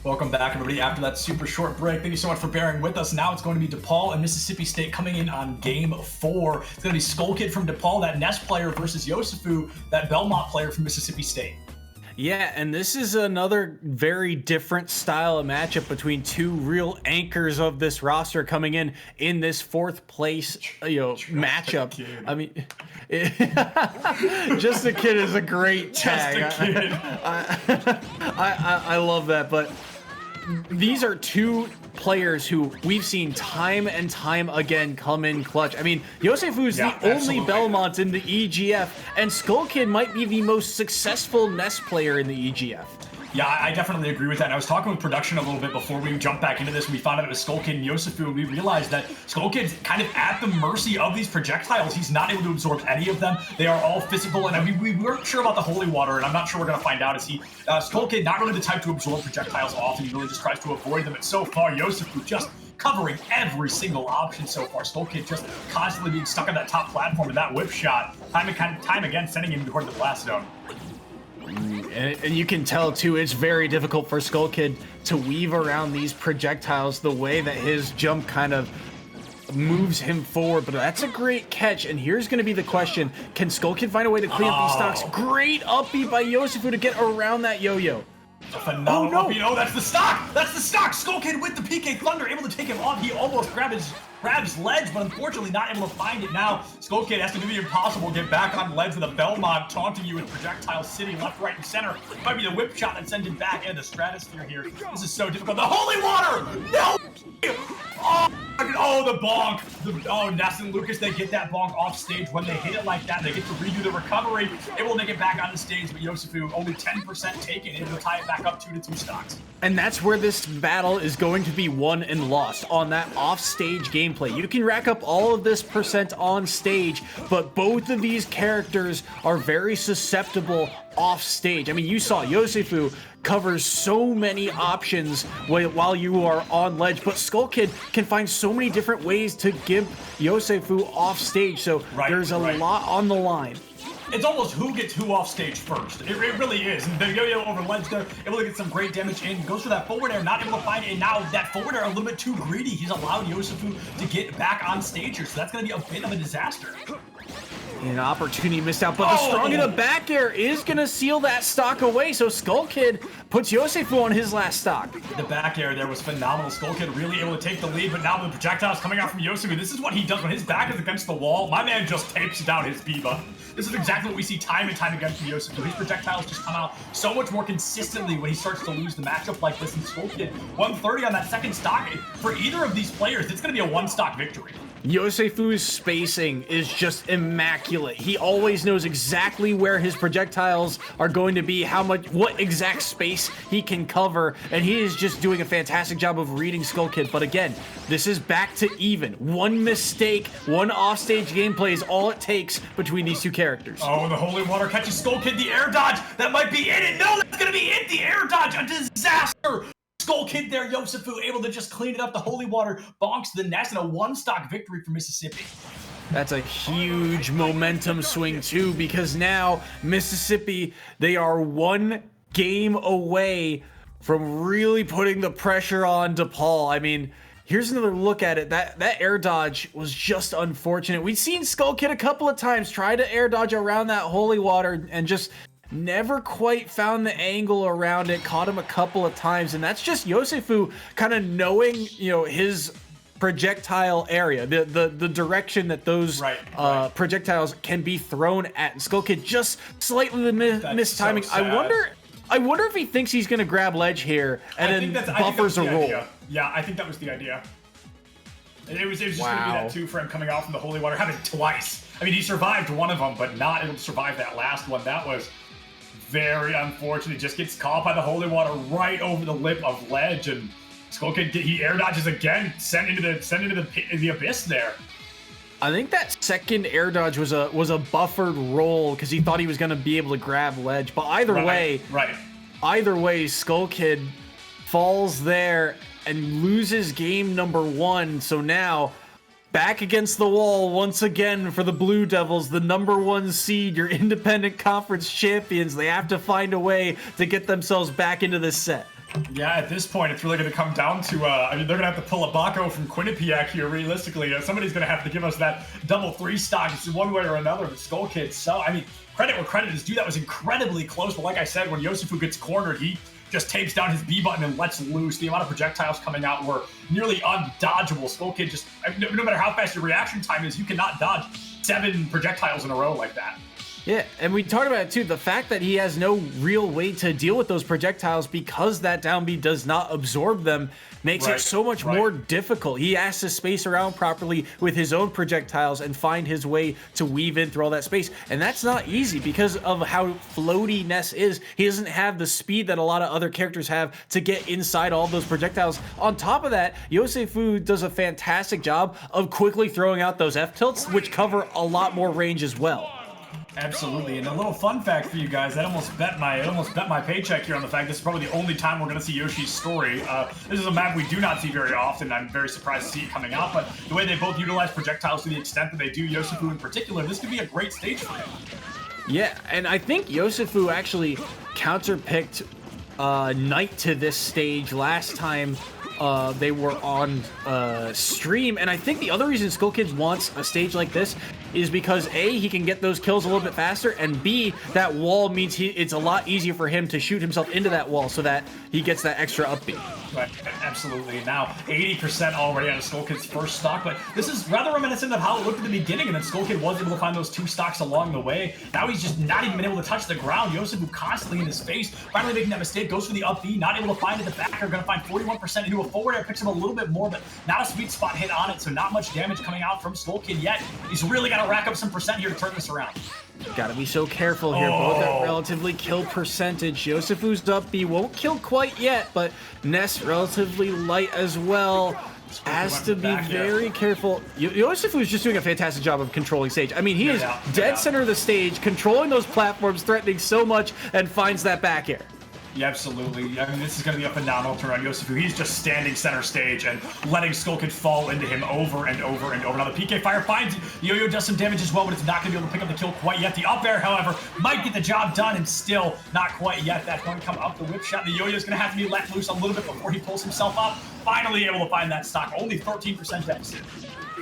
Welcome back, everybody. After that super short break, thank you so much for bearing with us. Now it's going to be DePaul and Mississippi State coming in on Game 4. It's going to be Skull Kid from DePaul, that Nest player, versus YoseFu, that Belmont player from Mississippi State. Yeah, and this is another very different style of matchup between two real anchors of this roster coming in this fourth place, matchup. I mean, just a kid is a great tag. Just a kid. I love that, but these are two players who we've seen time and time again come in clutch. I mean, YoseFu is the only Belmont in the EGF, and Skull Kid might be the most successful Nest player in the EGF. Yeah, I definitely agree with that. And I was talking with production a little bit before we jumped back into this, and we found out it was Skull Kid and YoseFu, and we realized that Skull Kid's kind of at the mercy of these projectiles. He's not able to absorb any of them. They are all physical, and I mean, we weren't sure about the holy water, and I'm not sure we're going to find out. Is he, Skull Kid, not really the type to absorb projectiles often. He really just tries to avoid them, and so far, YoseFu just covering every single option so far. Skull Kid just constantly being stuck on that top platform, and that whip shot, time again, sending him toward the blast zone. And you can tell too, it's very difficult for Skull Kid to weave around these projectiles the way that his jump kind of moves him forward. But that's a great catch, and here's going to be the question: can Skull Kid find a way to clean up these stocks? Great upbeat by YoseFu to get around that yo-yo. A phenomenal upbeat. Oh, that's the stock! That's the stock! Skull Kid with the PK Thunder, able to take him off. He almost grabs ledge, but unfortunately not able to find it. Now Skull Kid has to do the impossible, get back on ledge with a Belmont, taunting you with Projectile City, left, right, and center. Might be the whip shot that sends him back into the stratosphere here. This is so difficult. The holy water! No! Oh, the bonk! Ness and Lucas, they get that bonk off stage. When they hit it like that, they get to redo the recovery. Able to make it back on the stage, but YoseFu only 10% taken, able to tie it back up 2-2 stocks. And that's where this battle is going to be won and lost, on that off-stage gameplay. You can rack up all of this percent on stage, but both of these characters are very susceptible off stage. I mean, you saw YoseFu covers so many options while you are on ledge, but Skull Kid can find so many different ways to give YoseFu off stage, so there's a lot on the line. It's almost who gets who off stage first. It really is. And the yo-yo over ledge there, able to get some great damage in. Goes for that forward air, not able to find it. And now that forward air a little bit too greedy. He's allowed YoseFu to get back on stage here. So that's going to be a bit of a disaster. An opportunity missed out, but the strong in the back air is going to seal that stock away. So Skull Kid puts YoseFu on his last stock. The back air there was phenomenal. Skull Kid really able to take the lead, but now the projectiles coming out from YoseFu. This is what he does when his back is against the wall. My man just tapes down his B-button. This is exactly what we see time and time again from YoseFu. His projectiles just come out so much more consistently when he starts to lose the matchup like this. And Skull Kid 130 on that second stock. For either of these players, it's going to be a one-stock victory. YoseFu's spacing is just immaculate. He always knows exactly where his projectiles are going to be, what exact space he can cover, and he is just doing a fantastic job of reading Skull Kid. But again, this is back to even. One mistake, one offstage gameplay is all it takes between these two characters. Oh, the holy water catches Skull Kid, the air dodge. That might be it. No, that's going to be it. The air dodge, a disaster. Skull Kid there, YoseFu able to just clean it up. The holy water bonks the Nest, and a one-stock victory for Mississippi. That's a huge momentum swing too, because now Mississippi, they are one game away from really putting the pressure on DePaul. I mean, here's another look at it. That air dodge was just unfortunate. We've seen Skull Kid a couple of times try to air dodge around that holy water and just never quite found the angle around it. Caught him a couple of times, and that's just YoseFu kind of knowing, his projectile area, the direction that those projectiles can be thrown at. And Skull Kid just slightly mistiming. So I wonder if he thinks he's going to grab ledge here and then buffers a roll. Idea. Yeah, I think that was the idea. It was just going to be that 2 for him coming out from the holy water. Happened twice. I mean, he survived one of them, but not able to survive that last one. That was very unfortunate. Just gets caught by the holy water right over the lip of ledge, and Skull Kid, he air dodges again, sent into the abyss there. I think that second air dodge was a buffered roll because he thought he was going to be able to grab ledge. But either way, Skull Kid falls there and loses game number 1. So now back against the wall once again for the Blue Devils, the #1 seed, your independent conference champions. They have to find a way to get themselves back into this set. Yeah, at this point, it's really going to come down to, I mean, they're going to have to pull a Baco from Quinnipiac here, realistically. Somebody's going to have to give us that double 3 stock one way or another. But Skull Kid, so, I mean, credit where credit is due. That was incredibly close. But like I said, when YoseFu gets cornered, he just tapes down his B button and lets loose. The amount of projectiles coming out were nearly undodgeable. Skull Kid just, no matter how fast your reaction time is, you cannot dodge 7 projectiles in a row like that. Yeah, and we talked about it too, the fact that he has no real way to deal with those projectiles because that down B does not absorb them makes it so much more difficult. He has to space around properly with his own projectiles and find his way to weave in through all that space. And that's not easy because of how floaty Ness is. He doesn't have the speed that a lot of other characters have to get inside all those projectiles. On top of that, YoseFu does a fantastic job of quickly throwing out those F-tilts, which cover a lot more range as well. Absolutely, and a little fun fact for you guys, I almost bet my paycheck here on the fact this is probably the only time we're going to see Yoshi's story. This is a map we do not see very often. I'm very surprised to see it coming out, but the way they both utilize projectiles to the extent that they do, YoseFu in particular, this could be a great stage for him. Yeah, and I think YoseFu actually counterpicked Knight to this stage last time they were on stream, and I think the other reason Skull Kid wants a stage like this is because A, he can get those kills a little bit faster, and B, that wall means it's a lot easier for him to shoot himself into that wall so that he gets that extra up B. Right, absolutely. Now, 80% already out of Skull Kid's first stock, but this is rather reminiscent of how it looked at the beginning, and then Skull Kid was able to find those 2 stocks along the way. Now he's just not even been able to touch the ground. YoseFu constantly in his face, finally making that mistake, goes for the up B, not able to find it. The backer going to find 41% into a forward air, picks him a little bit more, but not a sweet spot hit on it, so not much damage coming out from Skull Kid yet. He's really got to rack up some percent here to turn this around. Gotta be so careful here. Both at relatively kill percentage. YoseFu's up B won't kill quite yet, but Ness relatively light as well. Has to be very careful. YoseFu is just doing a fantastic job of controlling stage. I mean, he is dead center of the stage, controlling those platforms, threatening so much, and finds that back air. Yeah, absolutely. I mean, this is going to be a phenomenal turn on YoseFu. He's just standing center stage and letting Skull Kid fall into him over and over and over. Now, the PK Fire finds Yo-Yo, does some damage as well, but it's not going to be able to pick up the kill quite yet. The up air, however, might get the job done, and still not quite yet. That's going to come up the whip shot. The Yo-Yo's going to have to be let loose a little bit before he pulls himself up. Finally able to find that stock. Only 13% deficit.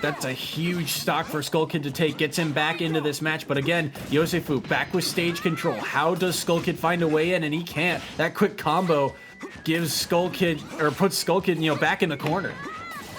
That's a huge stock for Skull Kid to take. Gets him back into this match. But again, YoseFu back with stage control. How does Skull Kid find a way in? And he can't. That quick combo gives Skull Kid, or puts Skull Kid, back in the corner.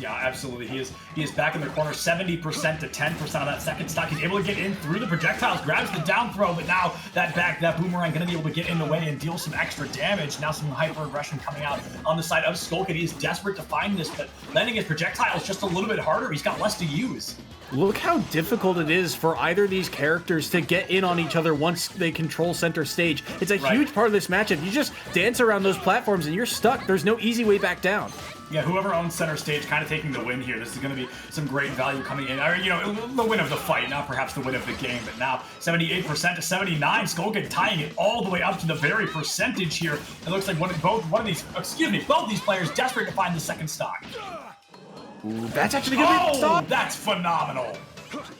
Yeah, absolutely. He is back in the corner, 70% to 10% of that second stock. He's able to get in through the projectiles, grabs the down throw, but now that boomerang going to be able to get in the way and deal some extra damage. Now some hyper aggression coming out on the side of Skull Kid. He is desperate to find this, but landing his projectiles just a little bit harder. He's got less to use. Look how difficult it is for either of these characters to get in on each other once they control center stage. It's a huge part of this matchup. You just dance around those platforms and you're stuck. There's no easy way back down. Yeah, whoever owns center stage kind of taking the win here. This is going to be some great value coming in. Or, the win of the fight, not perhaps the win of the game. But now 78% to 79. Skull Kid tying it all the way up to the very percentage here. It looks like both these players desperate to find the second stock. Ooh, that's actually going to be stock. That's phenomenal.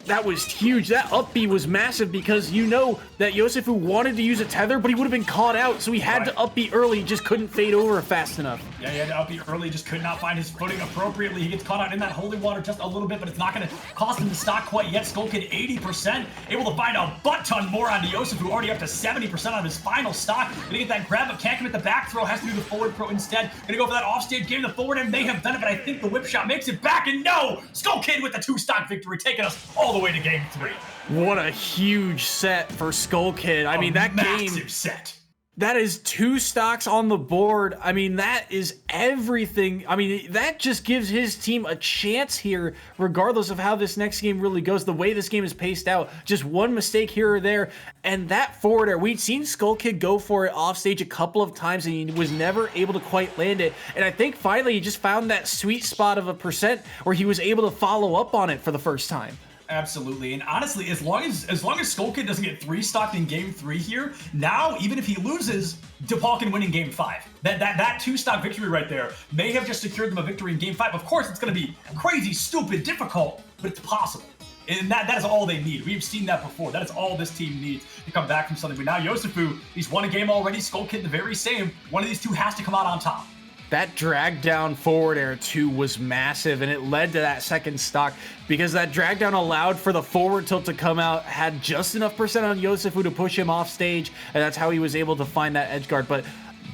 That was huge. That up B was massive because that YoseFu wanted to use a tether, but he would have been caught out, so he had to up B early, just couldn't fade over fast enough. Yeah, he had to up B early, just could not find his footing appropriately. He gets caught out in that holy water just a little bit, but it's not going to cost him the stock quite yet. Skull Kid 80%, able to find a butt ton more onto YoseFu, already up to 70% on his final stock. Gonna get that grab, but can't commit the back throw, has to do the forward throw instead. Gonna go for that offstage game. The forward end may have done it, but I think the whip shot makes it back, and no! Skull Kid with the 2-stock victory, taking us all the way to game 3. What a huge set for Skull Kid. I mean, that massive set. That is 2 stocks on the board. I mean, that is everything. I mean, that just gives his team a chance here, regardless of how this next game really goes. The way this game is paced out, just one mistake here or there, and that forward air. We'd seen Skull Kid go for it off stage a couple of times, and he was never able to quite land it. And I think finally he just found that sweet spot of a percent where he was able to follow up on it for the first time. Absolutely, and honestly, as long as Skull Kid doesn't get 3-stocked in game 3 here, now even if he loses, DePaul can win in game 5. That 2-stock victory right there may have just secured them a victory in game 5. Of course, it's going to be crazy, stupid, difficult, but it's possible. And that is all they need. We've seen that before. That is all this team needs to come back from something. But now YoseFu, he's won a game already. Skull Kid the very same. One of these two has to come out on top. That drag down forward air too was massive, and it led to that second stock because that drag down allowed for the forward tilt to come out, had just enough percent on YoseFu to push him off stage, and that's how he was able to find that edge guard. But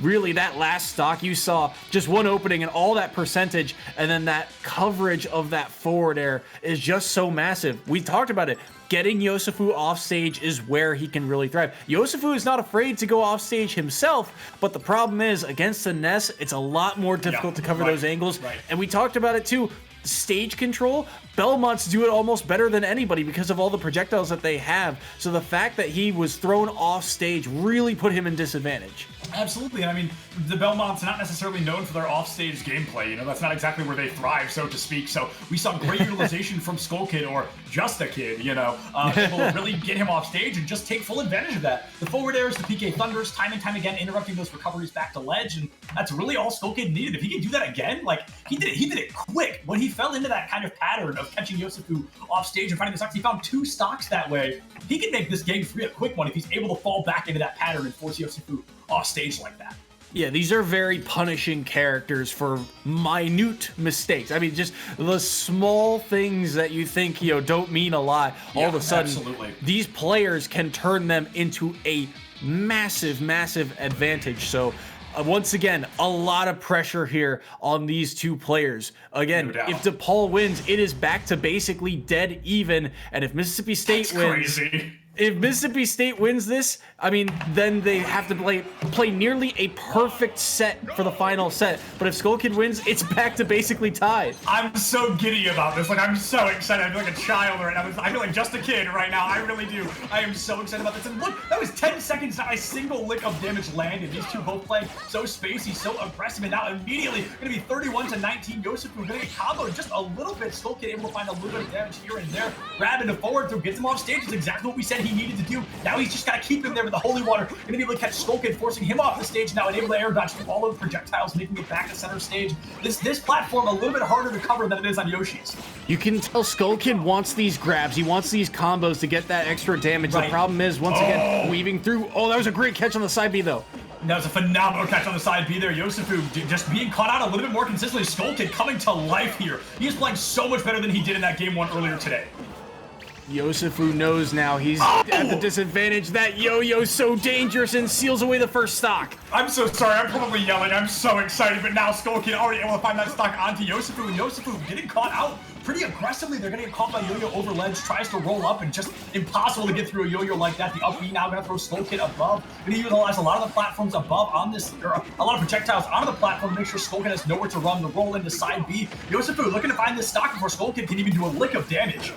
really, that last stock, you saw just one opening and all that percentage, and then that coverage of that forward air is just so massive. We talked about it. Getting YoseFu off stage is where he can really thrive. YoseFu is not afraid to go off stage himself, but the problem is, against the Ness, it's a lot more difficult to cover those angles. And we talked about it too. Stage control, Belmonts do it almost better than anybody because of all the projectiles that they have. So the fact that he was thrown off stage really put him in disadvantage. Absolutely. I mean, the Belmonts are not necessarily known for their offstage gameplay. You know, that's not exactly where they thrive, so to speak. So we saw great utilization from Skull Kid, or just a kid, you know, able to really get him off stage and just take full advantage of that. The forward airs, the PK Thunders, time and time again, interrupting those recoveries back to ledge, and that's really all Skull Kid needed. If he can do that again, like, he did it quick. When he fell into that kind of pattern of catching YoseFu off stage and finding the stocks, he found 2 stocks that way. He can make this game 3 a quick one if he's able to fall back into that pattern and force YoseFu off stage like that. Yeah, these are very punishing characters for minute mistakes. I mean, just the small things that you think, you know, don't mean a lot. All of a sudden, these players can turn them into a massive, massive advantage. So once again, a lot of pressure here on these two players. Again, if DePaul wins, it is back to basically dead even. And if Mississippi State wins... If Mississippi State wins this, I mean, then they have to play nearly a perfect set for the final set. But if Skull Kid wins, it's back to basically tied. I'm so giddy about this. Like, I'm so excited. I feel like a child right now. I feel like just a kid right now. I really do. I am so excited about this. And look, that was 10 seconds, not a single lick of damage landed. These two both playing so spacey, so aggressive, and now immediately going to be 31-19. YoseFu getting a combo just a little bit. Skull Kid able to find a little bit of damage here and there. Grab into forward throw, gets him off stage. It's exactly what we said he needed to do. Now he's just got to keep him there with the holy water. Going to be able to catch Skull Kid, forcing him off the stage now, and able to air dodge through all of the projectiles, making it back to center stage. This platform a little bit harder to cover than it is on Yoshi's. You can tell Skull Kid wants these grabs. He wants these combos to get that extra damage. The problem is, once again, weaving through. Oh, that was a great catch on the side B, though. That was a phenomenal catch on the side B there. YoseFu just being caught out a little bit more consistently. Skull Kid coming to life here. He is playing so much better than he did in that game 1 earlier today. YoseFu knows now he's at the disadvantage. That yo-yo's so dangerous and seals away the first stock. I'm so sorry, I'm probably yelling. I'm so excited, but now Skull Kid already able to find that stock onto YoseFu, and YoseFu getting caught out pretty aggressively. They're gonna get caught by Yo-Yo over ledge, tries to roll up, and just impossible to get through a Yo-Yo like that. The up B now gonna throw Skull Kid above. Gonna utilize a lot of the platforms above on this, or a lot of projectiles onto the platform to make sure Skull Kid has nowhere to run. The roll into side B. YoseFu looking to find this stock before Skull Kid can even do a lick of damage.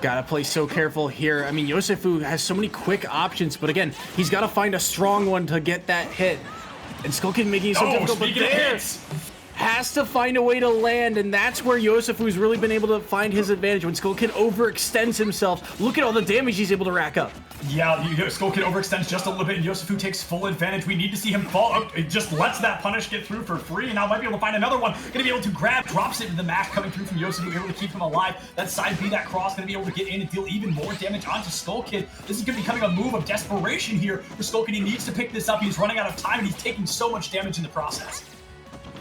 Gotta play so careful here. I mean, YoseFu has so many quick options, but again, he's gotta find a strong one to get that hit. And Skull Kid making it so difficult, but there has to find a way to land, and that's where YoseFu's really been able to find his advantage. When Skull Kid overextends himself, look at all the damage he's able to rack up. Yeah, Skull Kid overextends just a little bit, and YoseFu takes full advantage. We need to see him fall. Oh, it just lets that punish get through for free, and now might be able to find another one. Gonna be able to grab, drops it into the mash coming through from YoseFu, able to keep him alive. That side B, that cross, gonna be able to get in and deal even more damage onto Skull Kid. This is gonna be becoming a move of desperation here for Skull Kid. He needs to pick this up. He's running out of time, and he's taking so much damage in the process.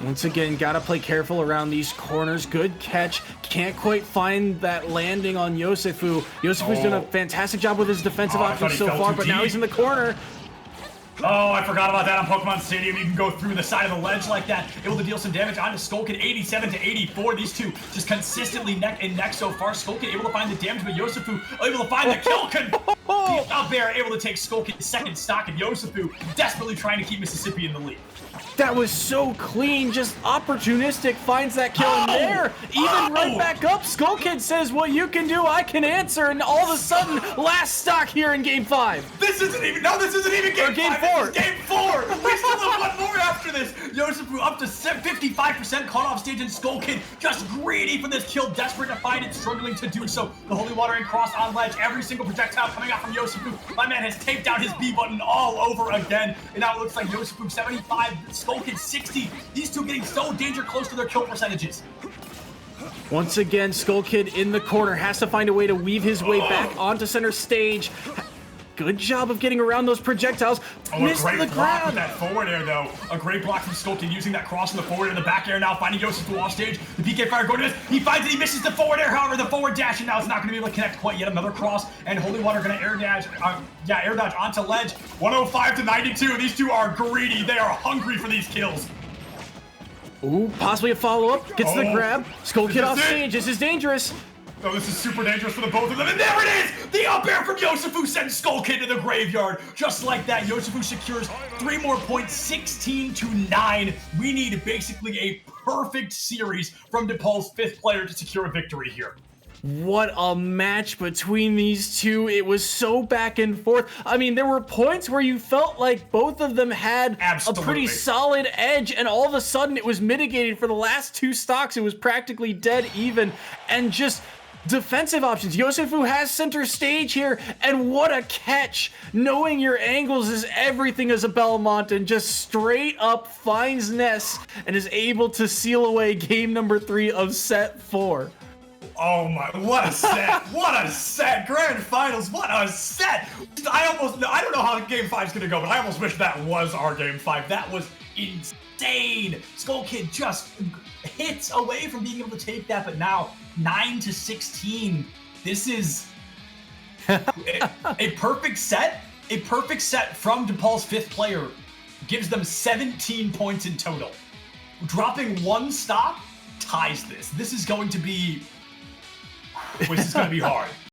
Once again, gotta play careful around these corners. Good catch. Can't quite find that landing on YoseFu. YoseFu's doing a fantastic job with his defensive options so far, but now he's in the corner. Oh, I forgot about that on Pokemon Stadium. You can go through the side of the ledge like that, able to deal some damage onto Skull Kid. 87-84. These two just consistently neck and neck so far. Skull Kid able to find the damage, but YoseFu able to find the kill. He's out there able to take Skull Kid's second stock, and YoseFu desperately trying to keep Mississippi in the lead. That was so clean, just opportunistic, finds that kill in there. Even right back up, Skull Kid says, what you can do, I can answer, and all of a sudden, last stock here in Game 5. This isn't even Game 4. This is Game 4. We still have one more after this. YoseFu up to 55% caught off stage, and Skull Kid just greedy for this kill, desperate to find it, struggling to do so. The Holy Water and cross on ledge, every single projectile coming out from YoseFu. My man has taped out his B button all over again, and now it looks like YoseFu 75, Skull Kid 60. These two getting so danger close to their kill percentages. Once again, Skull Kid in the corner has to find a way to weave his way back onto center stage. Good job of getting around those projectiles. Missed a great the block with ground. that forward air, though. A great block from Skull Kid using that cross in the forward and the back air now, finding YoseFu off stage. The PK Fire going to miss. He finds it, he misses the forward air, however, the forward dash, and now it's not going to be able to connect quite yet. Another cross, and Holy Water going to air dodge onto ledge. 105 to 92. These two are greedy. They are hungry for these kills. Ooh, possibly a follow-up. Gets the grab. Skull Kid off stage. This is dangerous. Oh, this is super dangerous for the both of them. And there it is! The up air from YoseFu sends Skull Kid to the graveyard. Just like that, YoseFu secures 3 more points, 16 to 9. We need basically a perfect series from DePaul's 5th player to secure a victory here. What a match between these two. It was so back and forth. I mean, there were points where you felt like both of them had a pretty solid edge, and all of a sudden it was mitigated. For the last 2 stocks, it was practically dead even, and just defensive options. YoseFu has center stage here, and what a catch. Knowing your angles is everything as a Belmont, and just straight up finds Ness and is able to seal away game number 3 of set 4. Oh my, what a set. What a set. Grand finals, what a set. I don't know how game 5 is going to go, but I almost wish that was our game 5. That was insane. Skull Kid just hits away from being able to take that, but now 9 to 16. This is a perfect set. A perfect set from DePaul's 5th player gives them 17 points in total. Dropping 1 stock ties this. This is going to be hard.